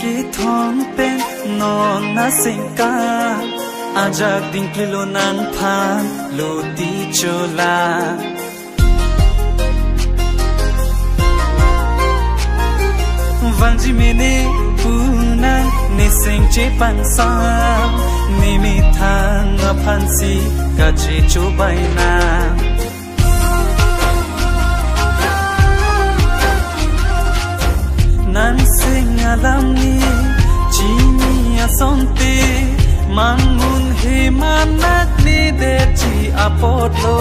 ki thong pen non na singka ajak ding kilo nan phan lo ti chola Vanji mene puna ni sing che pansa ni mi thang phansi ka che cho bai na nan sing alam ni chini asonte mangun he manat ni de chi apotlo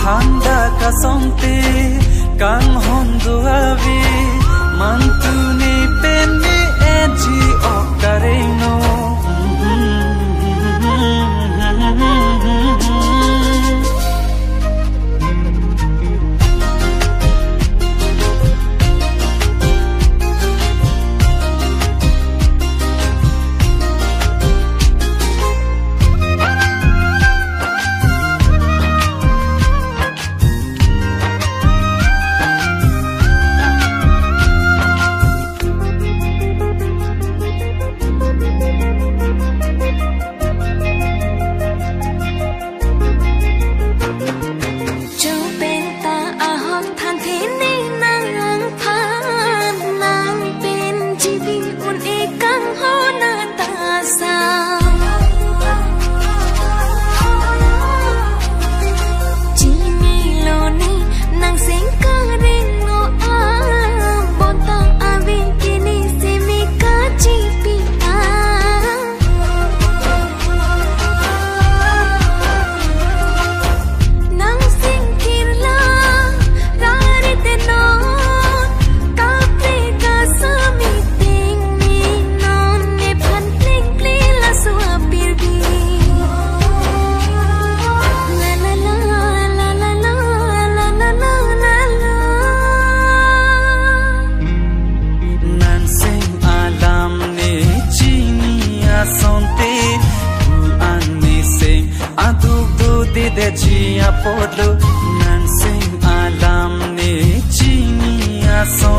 thanda ka sonte kang hondo avi Mantuni penni eji okareno Apodlo nan sing alam ne chini aso